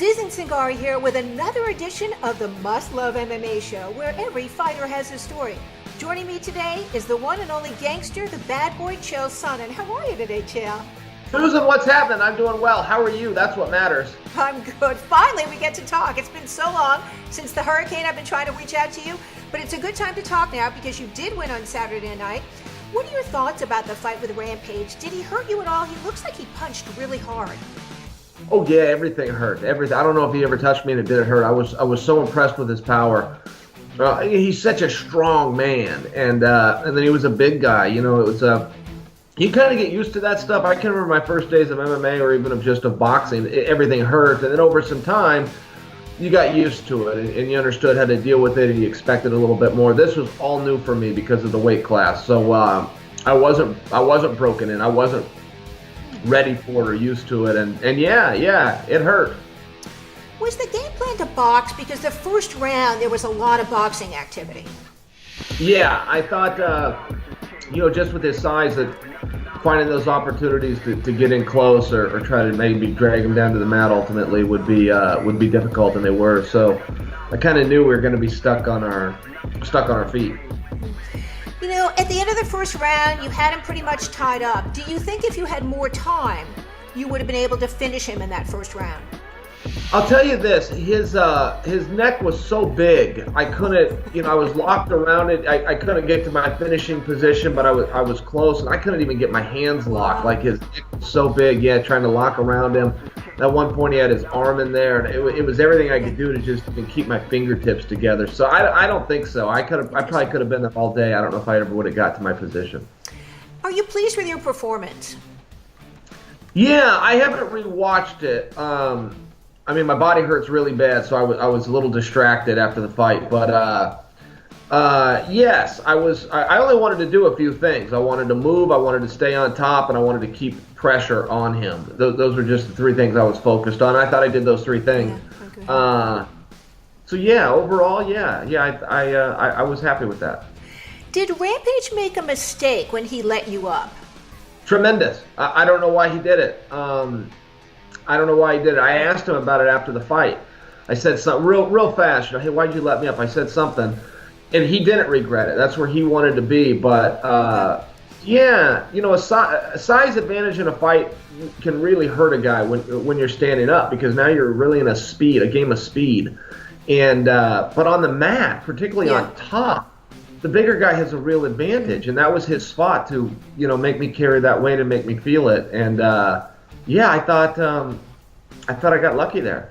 Susan Cingari here with another edition of the Must Love MMA show, where every fighter has a story. Joining me today is the one and only gangster, the bad boy, To Chael Sonnen. How are you today, Chael? Susan, what's happening? I'm doing well. How are you? That's what matters. I'm good. Finally, we get to talk. It's been so long since the hurricane. I've been trying to reach out to you, but it's a good time to talk now because you did win on Saturday night. What are your thoughts about the fight with Rampage? Did he hurt you at all? He looks like he punched really hard. Oh yeah, everything hurt. Everything. I don't know if he ever touched me and it didn't hurt. I was so impressed with his power. He's such a strong man, and then he was a big guy. You know, it was you kind of get used to that stuff. I can remember my first days of MMA or even of boxing. Everything hurt, and then over some time, you got used to it, and you understood how to deal with it, and you expected a little bit more. This was all new for me because of the weight class. So I wasn't broken in. I wasn't ready for it or used to it, and yeah, it hurt. Was the game plan to box? Because the first round there was a lot of boxing activity. Yeah, I thought just with his size, that finding those opportunities to get in close or try to maybe drag him down to the mat ultimately would be difficult, and they were. So I kind of knew we were going to be stuck on our feet. You know, at the end of the first round, you had him pretty much tied up. Do you think if you had more time, you would have been able to finish him in that first round? I'll tell you this, his neck was so big, I couldn't, I was locked around it. I couldn't get to my finishing position, but I was close, and I couldn't even get my hands locked. Like, his neck was so big, trying to lock around him. At one point, he had his arm in there, and it was everything I could do to just keep my fingertips together. So I don't think so. I probably could have been there all day. I don't know if I ever would have got to my position. Are you pleased with your performance? Yeah, I haven't rewatched it. My body hurts really bad, so I was a little distracted after the fight. But yes, I only wanted to do a few things. I wanted to move, I wanted to stay on top, and I wanted to keep pressure on him. Those were just the three things I was focused on. I thought I did those three things. Yeah, okay. So yeah, overall, I was happy with that. Did Rampage make a mistake when he let you up? Tremendous. I don't know why he did it. I don't know why he did it. I asked him about it after the fight. I said something real fast. Hey, why'd you let me up? I said something, and he didn't regret it. That's where he wanted to be. But a size advantage in a fight can really hurt a guy when you're standing up, because now you're really in a game of speed. And but on the mat, particularly on top, the bigger guy has a real advantage, and that was his spot to make me carry that weight and make me feel it. And I thought I got lucky there.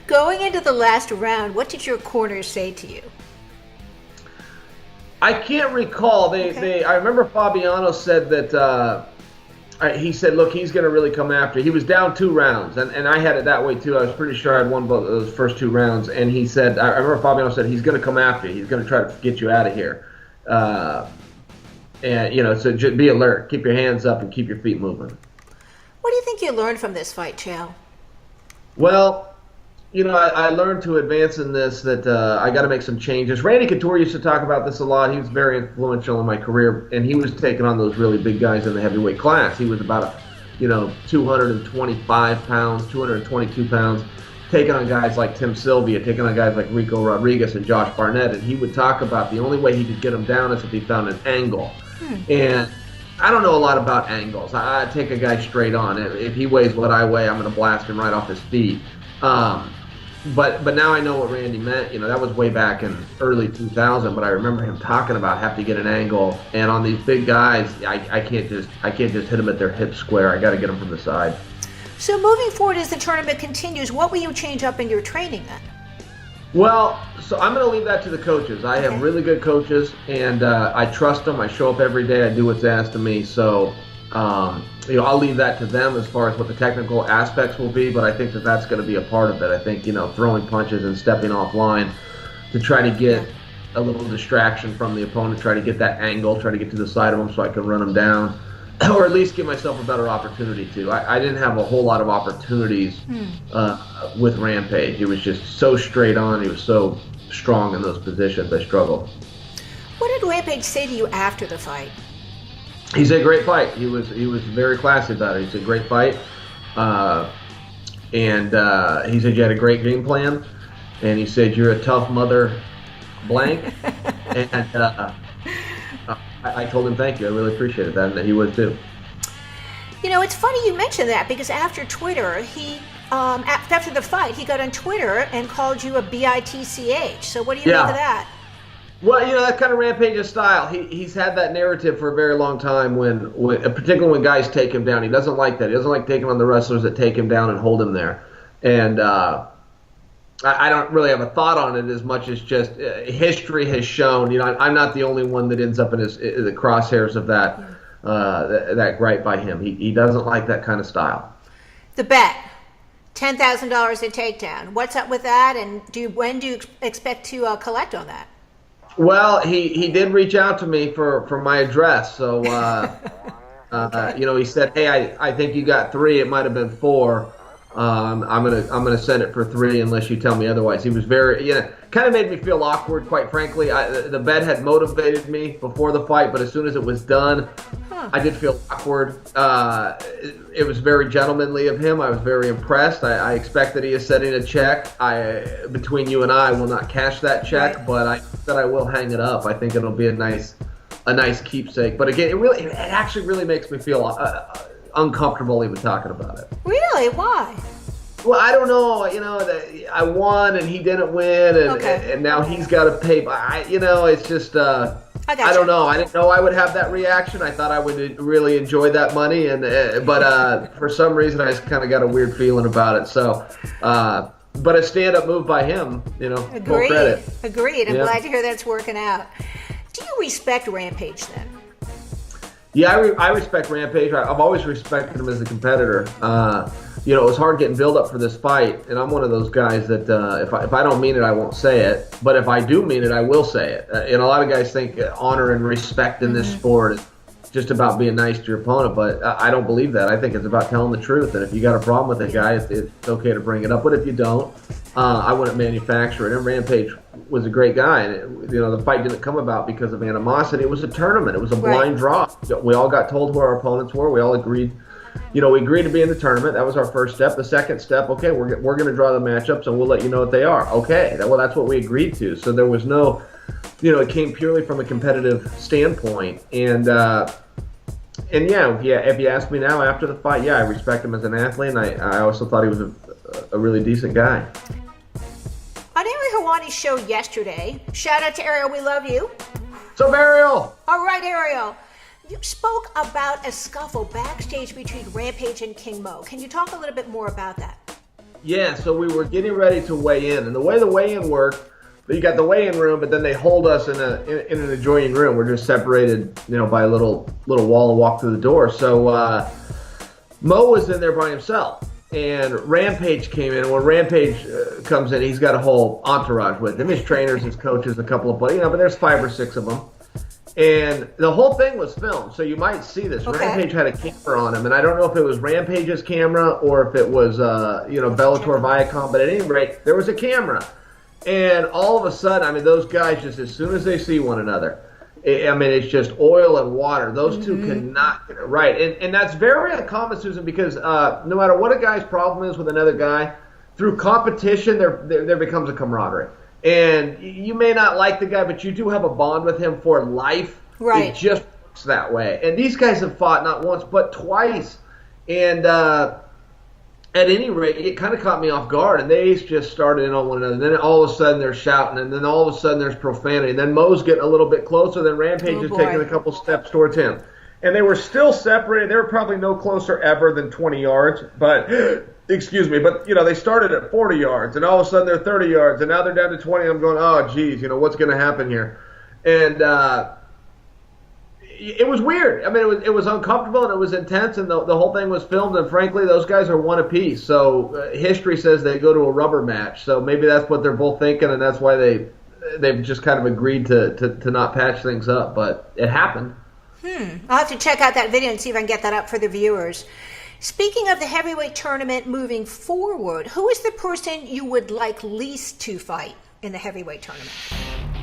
Going into the last round, what did your corners say to you? I can't recall. I remember Fabiano said that he said, look, he's going to really come after. He was down 2 rounds, and I had it that way too. I was pretty sure I'd won both of those first 2 rounds, and he said, I remember Fabiano said, he's going to come after you. He's going to try to get you out of here. So just be alert. Keep your hands up and keep your feet moving. What do you think you learned from this fight, Chael? Well, I learned to advance in this that I got to make some changes. Randy Couture used to talk about this a lot. He was very influential in my career, and he was taking on those really big guys in the heavyweight class. He was about 225 pounds, 222 pounds, taking on guys like Tim Sylvia, taking on guys like Rico Rodriguez and Josh Barnett, and he would talk about the only way he could get them down is if he found an angle. And I don't know a lot about angles. I take a guy straight on. If he weighs what I weigh, I'm going to blast him right off his feet. But now I know what Randy meant. That was way back in early 2000. But I remember him talking about having to get an angle. And on these big guys, I can't just hit them at their hip square. I got to get them from the side. So moving forward as the tournament continues, what will you change up in your training then? Well, so I'm going to leave that to the coaches. I have really good coaches, and I trust them. I show up every day. I do what's asked of me. So, I'll leave that to them as far as what the technical aspects will be, but I think that's going to be a part of it. I think, throwing punches and stepping offline to try to get a little distraction from the opponent, try to get that angle, try to get to the side of them so I can run them down, or at least give myself a better opportunity to. I didn't have a whole lot of opportunities with Rampage. He was just so straight on. He was so strong in those positions. I struggled. What did Rampage say to you after the fight? He said, great fight. He was very classy about it. He said, great fight. And he said, you had a great game plan. And he said, you're a tough mother blank. And I told him thank you. I really appreciated that, and that he would too. You know, it's funny you mentioned that, because after Twitter, after the fight, he got on Twitter and called you a bitch. So what do you make of that? Well, you know, that's kind of Rampage's style. He's had that narrative for a very long time, when particularly when guys take him down. He doesn't like that. He doesn't like taking on the wrestlers that take him down and hold him there. And I don't really have a thought on it as much as just history has shown. You know, I'm not the only one that ends up in the crosshairs of that gripe by him. He doesn't like that kind of style. The bet, $10,000 a takedown. What's up with that? And when do you expect to collect on that? Well, he did reach out to me for my address. So you know, he said, hey, I think you got 3. It might have been 4. I'm gonna send it for 3 unless you tell me otherwise. He was very, kind of made me feel awkward, quite frankly. The bet had motivated me before the fight, but as soon as it was done, I did feel awkward. It was very gentlemanly of him. I was very impressed. I expect that he is sending a check. Between you and I will not cash that check, but I said I will hang it up. I think it'll be a nice keepsake. But again, it actually really makes me feel uncomfortable even talking about it. Really? Why? Well, I don't know. You know, I won and he didn't win, and now he's got to pay. It's just I don't know. I didn't know I would have that reaction. I thought I would really enjoy that money, but for some reason I just kind of got a weird feeling about it. So, but a stand-up move by him. You know, full credit. Agreed. I'm glad to hear that's working out. Do you respect Rampage then? Yeah, I respect Rampage. I've always respected him as a competitor. It was hard getting build up for this fight, and I'm one of those guys that if I don't mean it, I won't say it. But if I do mean it, I will say it. And a lot of guys think honor and respect in this sport is just about being nice to your opponent, but I don't believe that. I think it's about telling the truth. And if you got a problem with a guy, it's okay to bring it up. But if you don't, I wouldn't manufacture it. And Rampage was a great guy, and the fight didn't come about because of animosity. It was a tournament. It was a blind draw. We all got told who our opponents were. We all agreed. We agreed to be in the tournament. That was our first step. The second step, okay, we're going to draw the matchups, and we'll let you know what they are. Okay, well, that's what we agreed to. So there was no, it came purely from a competitive standpoint. And if you ask me now after the fight, I respect him as an athlete, and I also thought he was a really decent guy. On Ariel Helwani's show yesterday, shout out to Ariel, we love you. So, Ariel! All right, Ariel. You spoke about a scuffle backstage between Rampage and King Mo. Can you talk a little bit more about that? Yeah, so we were getting ready to weigh in, and the way the weigh-in worked, you got the weigh-in room, but then they hold us in an adjoining room. We're just separated, by a little wall to walk through the door. So Mo was in there by himself, and Rampage came in. And when Rampage comes in, he's got a whole entourage with him, his trainers, his coaches, a couple of buddies, but there's 5 or 6 of them. And the whole thing was filmed, so you might see this. Okay. Rampage had a camera on him, and I don't know if it was Rampage's camera or if it was, Bellator Viacom, but at any rate, there was a camera. And all of a sudden, those guys, just as soon as they see one another, it's just oil and water. Those two cannot get it right. And that's very uncommon, Susan, because no matter what a guy's problem is with another guy, through competition, there becomes a camaraderie. And you may not like the guy, but you do have a bond with him for life. Right. It just works that way. And these guys have fought not once, but twice. And at any rate, it kind of caught me off guard. And they just started in on one another. And then all of a sudden they're shouting. And then all of a sudden there's profanity. And then Mo's getting a little bit closer. Then Rampage is taking a couple steps towards him. And they were still separated. They were probably no closer ever than 20 yards. But... excuse me, but, they started at 40 yards, and all of a sudden they're 30 yards, and now they're down to 20. I'm going, oh, geez, what's going to happen here? And it was weird. It was uncomfortable, and it was intense, and the whole thing was filmed, and frankly, those guys are one apiece. So history says they go to a rubber match, so maybe that's what they're both thinking, and that's why they've just kind of agreed to not patch things up, but it happened. I'll have to check out that video and see if I can get that up for the viewers. Speaking of the heavyweight tournament moving forward, who is the person you would like least to fight in the heavyweight tournament?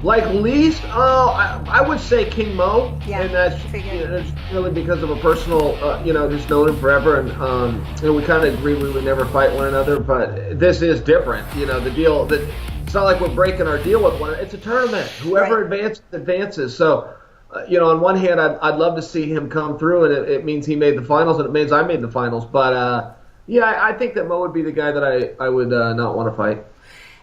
Like least, I would say King Mo, Yeah, and that's it's really because of a personal, just known him forever, and we kind of agreed we would never fight one another. But this is different, the deal that it's not like we're breaking our deal with one another. It's a tournament. Whoever advances. So, on one hand, I'd love to see him come through, and it means he made the finals, and it means I made the finals. But I think that Mo would be the guy that I would not want to fight.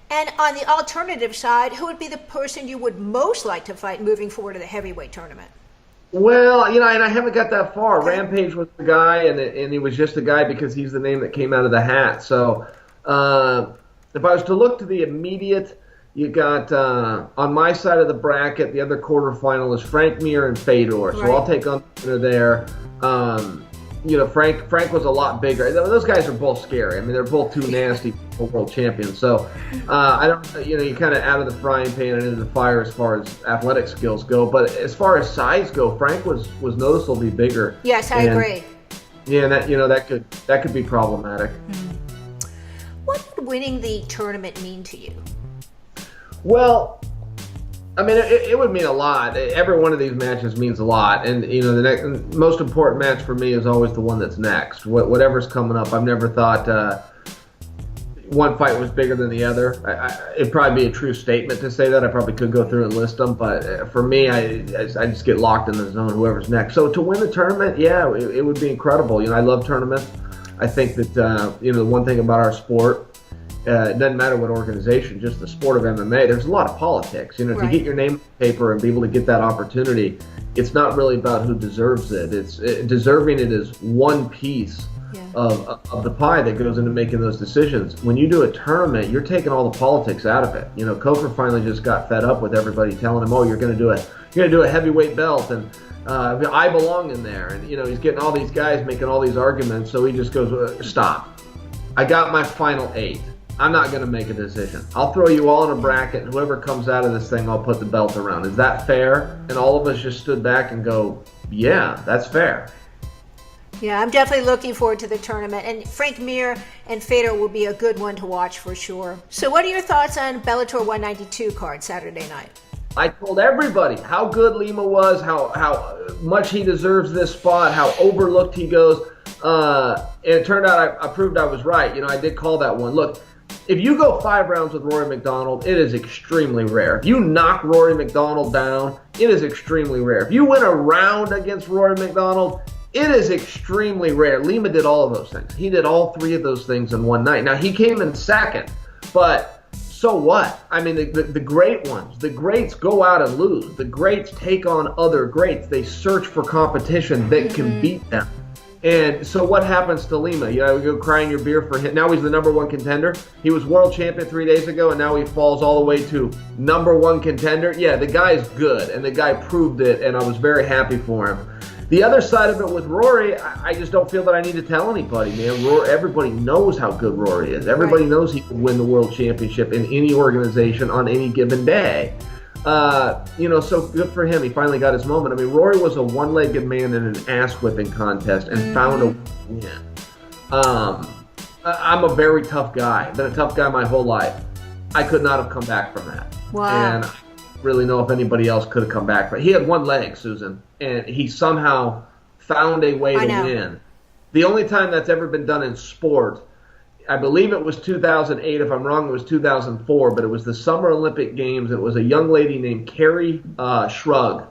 And on the alternative side, who would be the person you would most like to fight moving forward to the heavyweight tournament? Well, and I haven't got that far. Okay. Rampage was the guy, and he was just a guy because he's the name that came out of the hat. So if I was to look to the immediate, you got on my side of the bracket, the other quarterfinal is Frank Mir and Fedor. Right. So I'll take on there. Frank was a lot bigger. Those guys are both scary. I mean, they're both too nasty for world champions. So I don't, you kind of out of the frying pan and into the fire as far as athletic skills go. But as far as size go, Frank was noticeably bigger. Yes, I agree. Yeah, and that could be problematic. What would winning the tournament mean to you? Well, I mean, it would mean a lot. Every one of these matches means a lot, and the next most important match for me is always the one that's next. Whatever's coming up, I've never thought one fight was bigger than the other. It'd probably be a true statement to say that. I probably could go through and list them, but for me, I just get locked in the zone. Whoever's next. So to win the tournament, it would be incredible. I love tournaments. I think that the one thing about our sport. It doesn't matter what organization, just the sport of MMA. There's a lot of politics. If you get your name on paper and be able to get that opportunity, it's not really about who deserves it. It's deserving it is one piece of the pie that goes into making those decisions. When you do a tournament, you're taking all the politics out of it. Coker finally just got fed up with everybody telling him, "Oh, you're going to do a heavyweight belt," and I belong in there. And he's getting all these guys making all these arguments. So he just goes, "Stop! I got my final 8. I'm not going to make a decision. I'll throw you all in a bracket, and whoever comes out of this thing, I'll put the belt around. Is that fair?" And all of us just stood back and go, "Yeah, that's fair." Yeah, I'm definitely looking forward to the tournament. And Frank Mir and Fedor will be a good one to watch for sure. So what are your thoughts on Bellator 192 card Saturday night? I told everybody how good Lima was, how much he deserves this spot, how overlooked he goes. And it turned out I proved I was right. I did call that one. Look, if you go 5 rounds with Rory MacDonald, it is extremely rare. If you knock Rory MacDonald down, it is extremely rare. If you win a round against Rory MacDonald, it is extremely rare. Lima did all of those things. He did all 3 of those things in one night. Now, he came in second, but so what? I mean, the great ones, the greats go out and lose. The greats take on other greats. They search for competition that can beat them. And so what happens to Lima? You go crying your beer for him. Now he's the #1 contender. He was world champion 3 days ago, and now he falls all the way to #1 contender. Yeah, the guy's good, and the guy proved it, and I was very happy for him. The other side of it with Rory, I just don't feel that I need to tell anybody, man. Everybody knows how good Rory is. Everybody knows he could win the world championship in any organization on any given day. So good for him. He finally got his moment. I mean, Rory was a one-legged man in an ass-whipping contest and found a win. I'm a very tough guy. Been a tough guy my whole life. I could not have come back from that. Wow. And I don't really know if anybody else could have come back. But he had one leg, Susan, and he somehow found a way to win. The only time that's ever been done in sport, I believe it was 2008. If I'm wrong, it was 2004. But it was the Summer Olympic Games. It was a young lady named Carrie Shrug,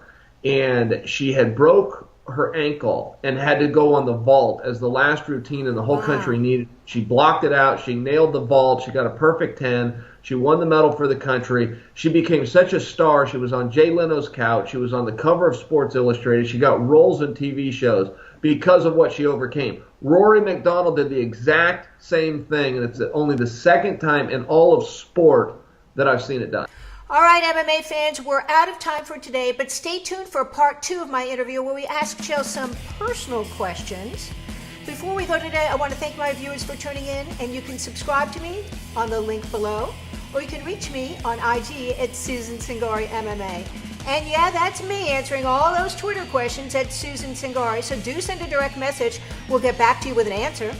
and she had broke her ankle and had to go on the vault as the last routine in the whole country needed. She blocked it out. She nailed the vault. She got a perfect 10. She won the medal for the country. She became such a star. She was on Jay Leno's couch. She was on the cover of Sports Illustrated. She got roles in TV shows because of what she overcame. Rory MacDonald did the exact same thing, and it's only the second time in all of sport that I've seen it done. All right, MMA fans, we're out of time for today, but stay tuned for part 2 of my interview where we ask Chael some personal questions. Before we go today, I want to thank my viewers for tuning in, and you can subscribe to me on the link below, or you can reach me on IG at Susan Cingari MMA. And yeah, that's me answering all those Twitter questions at Susan Cingari, so do send a direct message. We'll get back to you with an answer.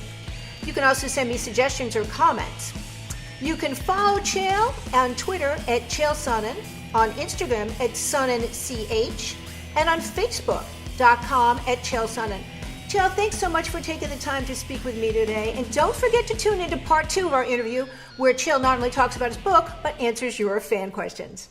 You can also send me suggestions or comments. You can follow Chael on Twitter at Chael Sonnen, on Instagram at SonnenCH, and on Facebook.com at Chael Sonnen. Chael, thanks so much for taking the time to speak with me today. And don't forget to tune into part 2 of our interview, where Chael not only talks about his book, but answers your fan questions.